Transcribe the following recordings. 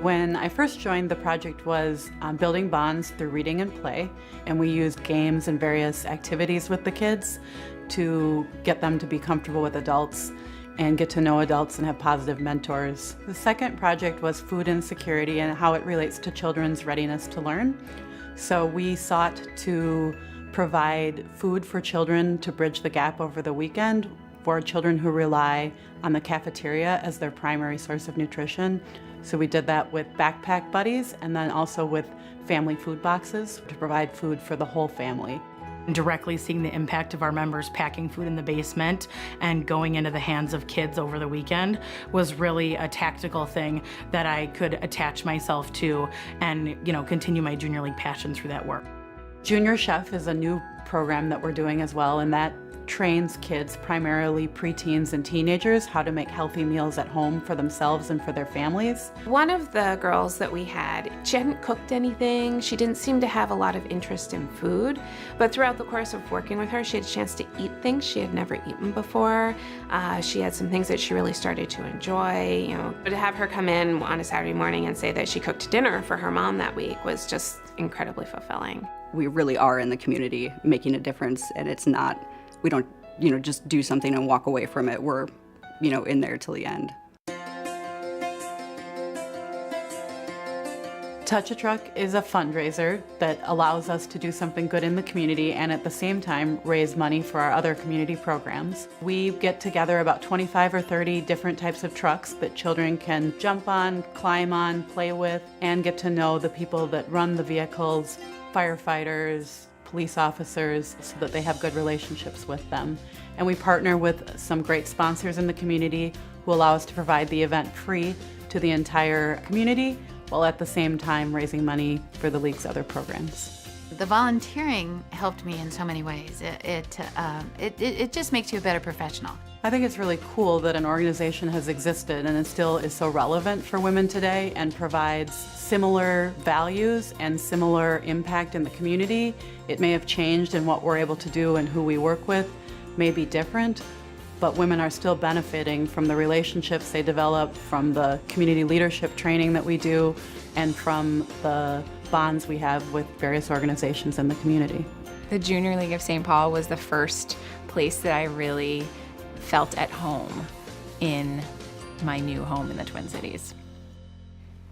When I first joined, the project was building bonds through reading and play, and we used games and various activities with the kids to get them to be comfortable with adults and get to know adults and have positive mentors. The second project was food insecurity and how it relates to children's readiness to learn. So we sought to provide food for children to bridge the gap over the weekend for children who rely on the cafeteria as their primary source of nutrition. So we did that with backpack buddies and then also with family food boxes to provide food for the whole family. Directly seeing the impact of our members packing food in the basement and going into the hands of kids over the weekend was really a tactical thing that I could attach myself to and, continue my junior league passion through that work. Junior Chef is a new program that we're doing as well, and that trains kids, primarily preteens and teenagers, how to make healthy meals at home for themselves and for their families. One of the girls that we had, she hadn't cooked anything. She didn't seem to have a lot of interest in food, but throughout the course of working with her, she had a chance to eat things she had never eaten before. She had some things that she really started to enjoy. To have her come in on a Saturday morning and say that she cooked dinner for her mom that week was just incredibly fulfilling. We really are in the community making a difference, and it's not, we don't, just do something and walk away from it. We're, in there till the end. Touch a Truck is a fundraiser that allows us to do something good in the community and at the same time raise money for our other community programs. We get together about 25 or 30 different types of trucks that children can jump on, climb on, play with, and get to know the people that run the vehicles, firefighters, police officers, so that they have good relationships with them. And we partner with some great sponsors in the community who allow us to provide the event free to the entire community, while at the same time raising money for the league's other programs. The volunteering helped me in so many ways. It just makes you a better professional. I think it's really cool that an organization has existed and it still is so relevant for women today and provides similar values and similar impact in the community. It may have changed in what we're able to do and who we work with may be different, but women are still benefiting from the relationships they develop, from the community leadership training that we do, and from the bonds we have with various organizations in the community. The Junior League of St. Paul was the first place that I really felt at home in my new home in the Twin Cities.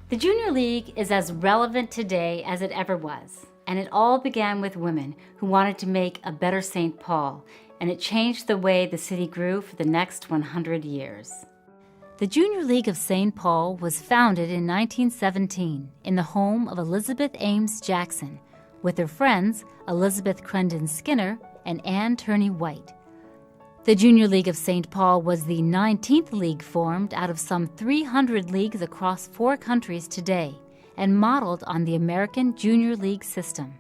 The Junior League is as relevant today as it ever was, and it all began with women who wanted to make a better St. Paul, and it changed the way the city grew for the next 100 years. The Junior League of St. Paul was founded in 1917 in the home of Elizabeth Ames Jackson with her friends Elizabeth Crendon Skinner and Anne Turney White. The Junior League of St. Paul was the 19th league formed out of some 300 leagues across 4 countries today and modeled on the American Junior League system.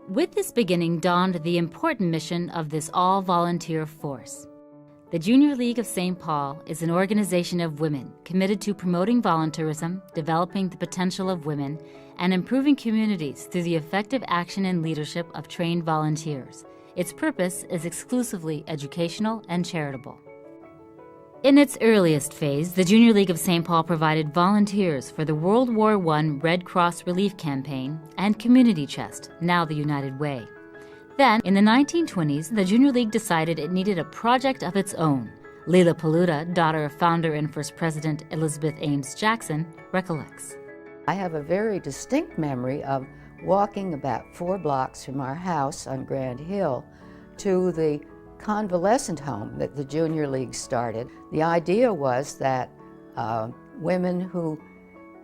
With this beginning dawned the important mission of this all-volunteer force. The Junior League of St. Paul is an organization of women committed to promoting volunteerism, developing the potential of women, and improving communities through the effective action and leadership of trained volunteers. Its purpose is exclusively educational and charitable. In its earliest phase, the Junior League of St. Paul provided volunteers for the World War I Red Cross Relief Campaign and Community Chest, now the United Way. Then, in the 1920s, the Junior League decided it needed a project of its own. Leela Paluda, daughter of founder and first president Elizabeth Ames Jackson, recollects. I have a very distinct memory of walking about 4 blocks from our house on Grand Hill to the convalescent home that the Junior League started. The idea was that women who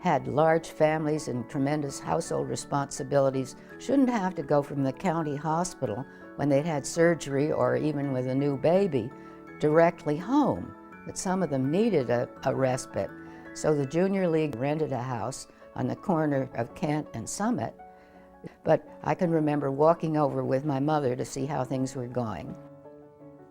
had large families and tremendous household responsibilities shouldn't have to go from the county hospital when they'd had surgery or even with a new baby directly home, that some of them needed a respite. So the Junior League rented a house on the corner of Kent and Summit, but I can remember walking over with my mother to see how things were going.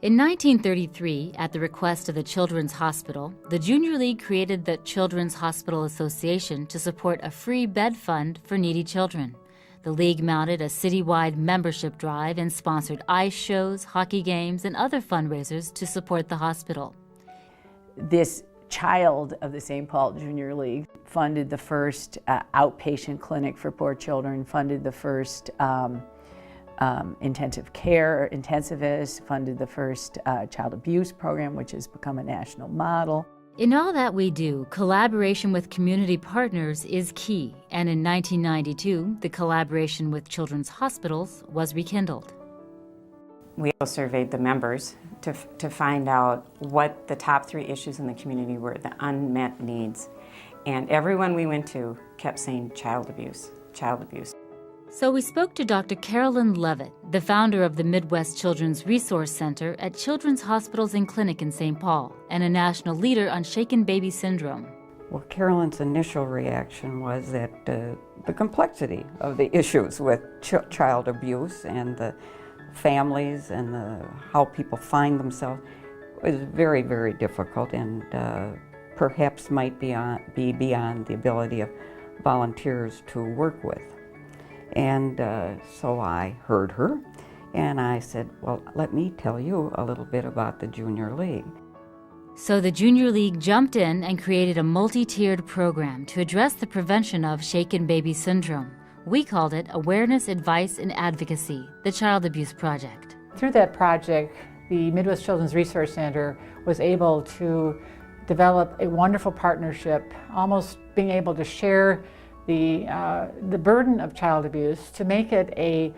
In 1933, at the request of the Children's Hospital, the Junior League created the Children's Hospital Association to support a free bed fund for needy children. The league mounted a citywide membership drive and sponsored ice shows, hockey games, and other fundraisers to support the hospital. This child of the St. Paul Junior League, funded the first outpatient clinic for poor children, funded the first intensive care intensivist, funded the first child abuse program, which has become a national model. In all that we do, collaboration with community partners is key, and in 1992, the collaboration with children's hospitals was rekindled. We also surveyed the members to find out what the top 3 issues in the community were, the unmet needs. And everyone we went to kept saying child abuse, child abuse. So we spoke to Dr. Carolyn Levitt, the founder of the Midwest Children's Resource Center at Children's Hospitals and Clinic in St. Paul, and a national leader on shaken baby syndrome. Well, Carolyn's initial reaction was that the complexity of the issues with child abuse and the families and how people find themselves is very, very difficult, and perhaps might be beyond the ability of volunteers to work with. And so I heard her, and I said, well, let me tell you a little bit about the Junior League. So the Junior League jumped in and created a multi-tiered program to address the prevention of shaken baby syndrome. We called it Awareness, Advice, and Advocacy, the Child Abuse Project. Through that project, the Midwest Children's Resource Center was able to develop a wonderful partnership, almost being able to share the burden of child abuse, to make it a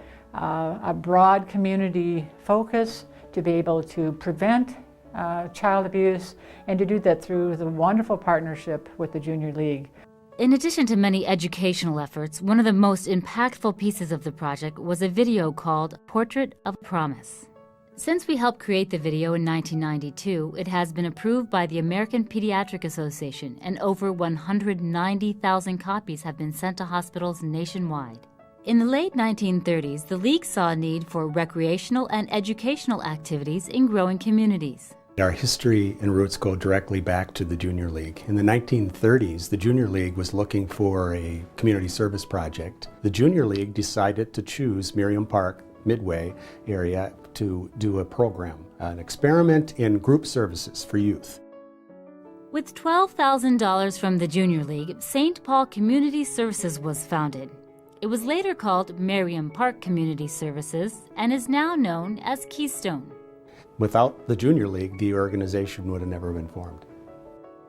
broad community focus, to be able to prevent child abuse, and to do that through the wonderful partnership with the Junior League. In addition to many educational efforts, one of the most impactful pieces of the project was a video called Portrait of Promise. Since we helped create the video in 1992, it has been approved by the American Pediatric Association, and over 190,000 copies have been sent to hospitals nationwide. In the late 1930s, the League saw a need for recreational and educational activities in growing communities. Our history and roots go directly back to the Junior League. In the 1930s, the Junior League was looking for a community service project. The Junior League decided to choose Miriam Park, Midway area, to do a program, an experiment in group services for youth. With $12,000 from the Junior League, St. Paul Community Services was founded. It was later called Miriam Park Community Services and is now known as Keystone. Without the Junior League, the organization would have never been formed.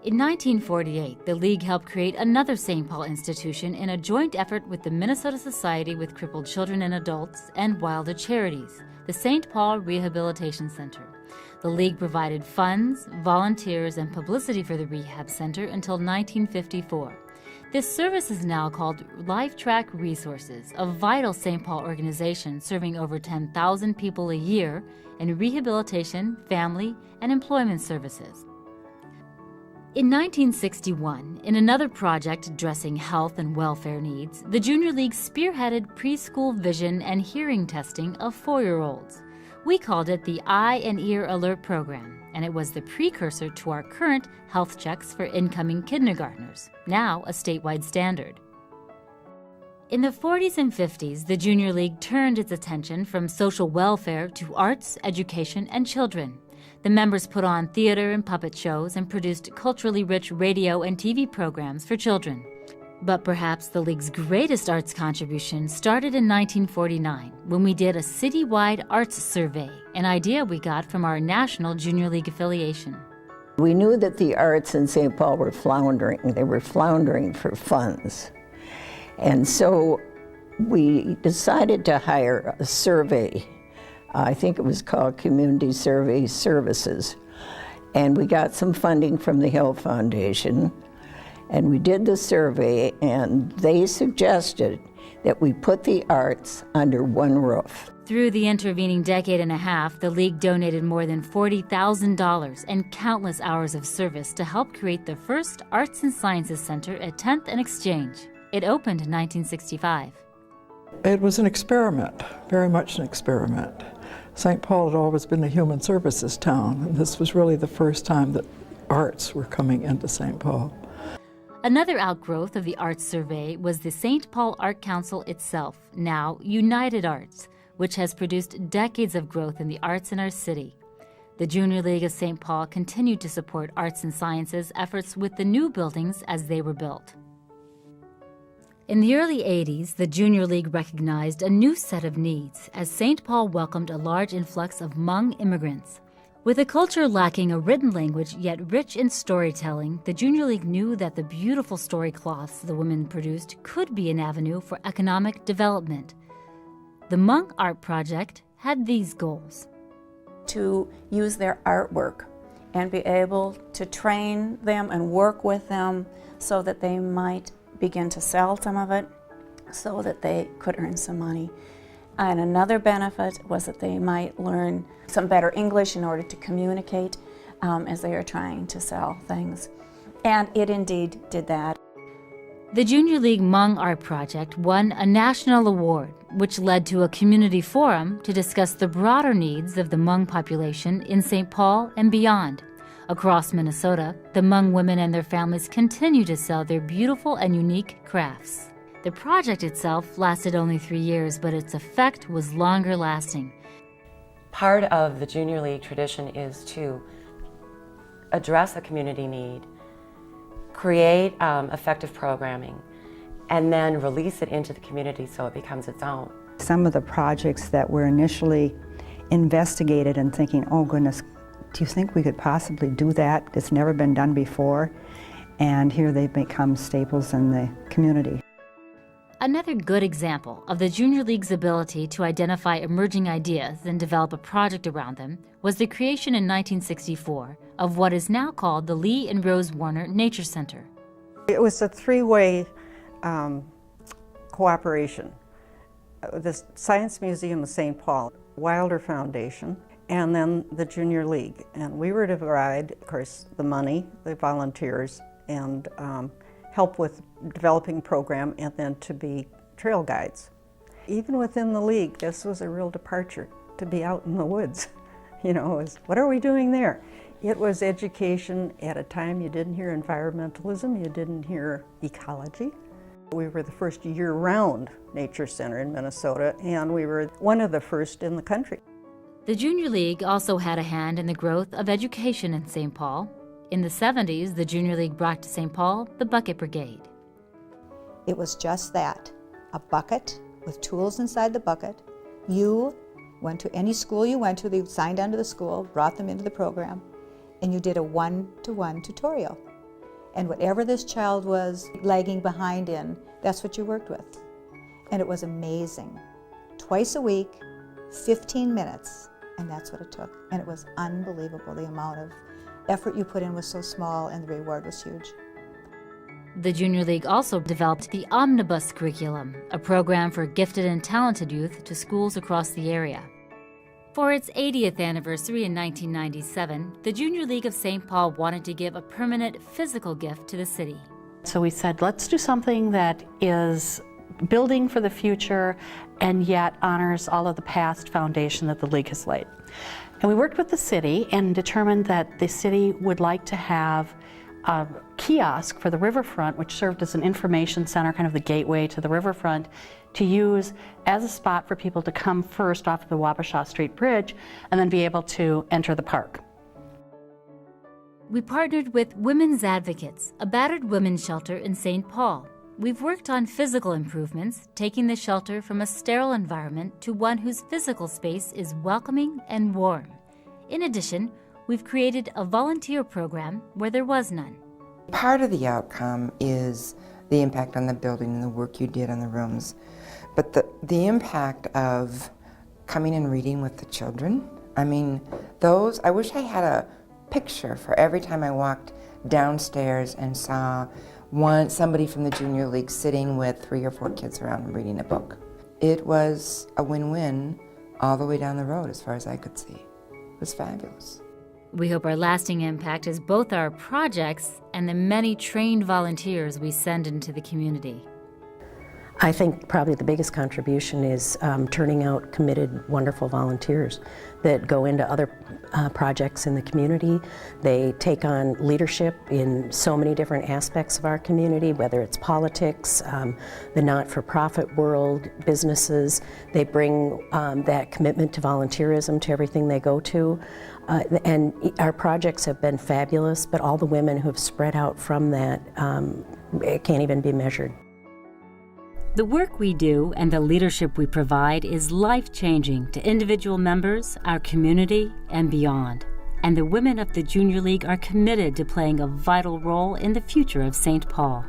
In 1948, the League helped create another St. Paul institution in a joint effort with the Minnesota Society with Crippled Children and Adults and Wilder Charities, the St. Paul Rehabilitation Center. The League provided funds, volunteers, and publicity for the rehab center until 1954. This service is now called LifeTrack Resources, a vital St. Paul organization serving over 10,000 people a year in rehabilitation, family, and employment services. In 1961, in another project addressing health and welfare needs, the Junior League spearheaded preschool vision and hearing testing of 4-year-olds. We called it the Eye and Ear Alert Program, and it was the precursor to our current health checks for incoming kindergartners, now a statewide standard. In the 40s and 50s, the Junior League turned its attention from social welfare to arts, education, and children. The members put on theater and puppet shows and produced culturally rich radio and TV programs for children. But perhaps the League's greatest arts contribution started in 1949 when we did a citywide arts survey, an idea we got from our national Junior League affiliation. We knew that the arts in St. Paul were floundering. They were floundering for funds. And so we decided to hire a survey. I think it was called Community Survey Services. And we got some funding from the Hill Foundation. And we did the survey, and they suggested that we put the arts under one roof. Through the intervening decade and a half, the League donated more than $40,000 and countless hours of service to help create the first Arts and Sciences Center at 10th and Exchange. It opened in 1965. It was an experiment, very much an experiment. St. Paul had always been a human services town, and this was really the first time that arts were coming into St. Paul. Another outgrowth of the Arts Survey was the St. Paul Art Council itself, now United Arts, which has produced decades of growth in the arts in our city. The Junior League of St. Paul continued to support arts and sciences efforts with the new buildings as they were built. In the early 80s, the Junior League recognized a new set of needs as St. Paul welcomed a large influx of Hmong immigrants. With a culture lacking a written language yet rich in storytelling, the Junior League knew that the beautiful story cloths the women produced could be an avenue for economic development. The Hmong Art Project had these goals. To use their artwork and be able to train them and work with them so that they might begin to sell some of it so that they could earn some money. And another benefit was that they might learn some better English in order to communicate as they are trying to sell things. And it indeed did that. The Junior League Hmong Art Project won a national award, which led to a community forum to discuss the broader needs of the Hmong population in St. Paul and beyond. Across Minnesota, the Hmong women and their families continue to sell their beautiful and unique crafts. The project itself lasted only 3 years, but its effect was longer lasting. Part of the Junior League tradition is to address a community need, create effective programming, and then release it into the community so it becomes its own. Some of the projects that were initially investigated and thinking, oh goodness, do you think we could possibly do that? It's never been done before. And here they've become staples in the community. Another good example of the Junior League's ability to identify emerging ideas and develop a project around them was the creation in 1964 of what is now called the Lee and Rose Warner Nature Center. It was a three-way cooperation. The Science Museum of St. Paul, Wilder Foundation, and then the Junior League. And we were to provide, of course, the money, the volunteers, and help with developing the program, and then to be trail guides. Even within the league, this was a real departure to be out in the woods. You know, it was, what are we doing there? It was education at a time you didn't hear environmentalism, you didn't hear ecology. We were the first year-round nature center in Minnesota, and we were one of the first in the country. The Junior League also had a hand in the growth of education in St. Paul. In the 70s, the Junior League brought to St. Paul the Bucket Brigade. It was just that, a bucket with tools inside the bucket. You went to any school you went to, they signed onto the school, brought them into the program, and you did a one-to-one tutorial. And whatever this child was lagging behind in, that's what you worked with. And it was amazing. Twice a week, 15 minutes, and that's what it took. And it was unbelievable. The amount of effort you put in was so small and the reward was huge. The Junior League also developed the Omnibus Curriculum, a program for gifted and talented youth to schools across the area. For its 80th anniversary in 1997, the Junior League of St. Paul wanted to give a permanent physical gift to the city. So we said, let's do something that is building for the future and yet honors all of the past foundation that the League has laid. And we worked with the city and determined that the city would like to have a kiosk for the riverfront, which served as an information center, kind of the gateway to the riverfront, to use as a spot for people to come first off of the Wabasha Street Bridge and then be able to enter the park. We partnered with Women's Advocates, a battered women's shelter in St. Paul. We've worked on physical improvements, taking the shelter from a sterile environment to one whose physical space is welcoming and warm. In addition, we've created a volunteer program where there was none. Part of the outcome is the impact on the building and the work you did on the rooms. But the impact of coming and reading with the children, I mean, those, I wish I had a picture for every time I walked downstairs and saw somebody from the Junior League sitting with 3 or 4 kids around and reading a book. It was a win-win all the way down the road as far as I could see. It was fabulous. We hope our lasting impact is both our projects and the many trained volunteers we send into the community. I think probably the biggest contribution is turning out committed, wonderful volunteers that go into other projects in the community. They take on leadership in so many different aspects of our community, whether it's politics, the not-for-profit world, businesses. They bring that commitment to volunteerism to everything they go to. And our projects have been fabulous, but all the women who have spread out from that, it can't even be measured. The work we do and the leadership we provide is life-changing to individual members, our community, and beyond. And the women of the Junior League are committed to playing a vital role in the future of St. Paul.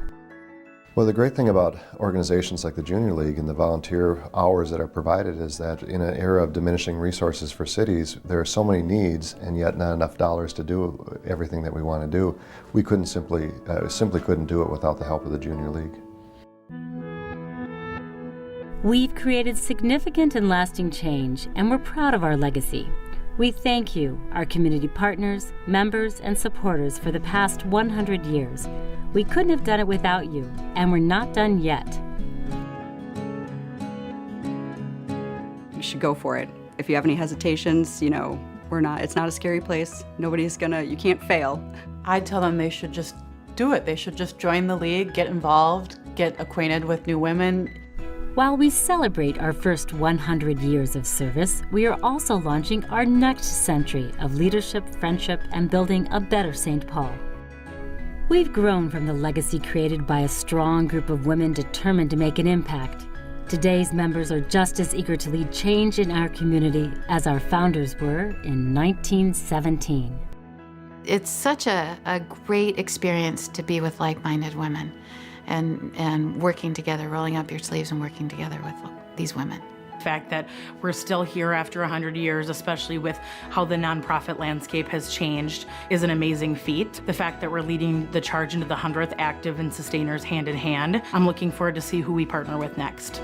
Well, the great thing about organizations like the Junior League and the volunteer hours that are provided is that in an era of diminishing resources for cities, there are so many needs and yet not enough dollars to do everything that we want to do. We couldn't simply couldn't do it without the help of the Junior League. We've created significant and lasting change, and we're proud of our legacy. We thank you, our community partners, members, and supporters for the past 100 years. We couldn't have done it without you, and we're not done yet. You should go for it. If you have any hesitations, it's not a scary place. You can't fail. I'd tell them they should just do it. They should just join the league, get involved, get acquainted with new women. While we celebrate our first 100 years of service, we are also launching our next century of leadership, friendship, and building a better St. Paul. We've grown from the legacy created by a strong group of women determined to make an impact. Today's members are just as eager to lead change in our community as our founders were in 1917. It's such a great experience to be with like-minded women and working together, rolling up your sleeves and working together with these women. The fact that we're still here after 100 years, especially with how the nonprofit landscape has changed, is an amazing feat. The fact that we're leading the charge into the 100th active and sustainers hand in hand, I'm looking forward to see who we partner with next.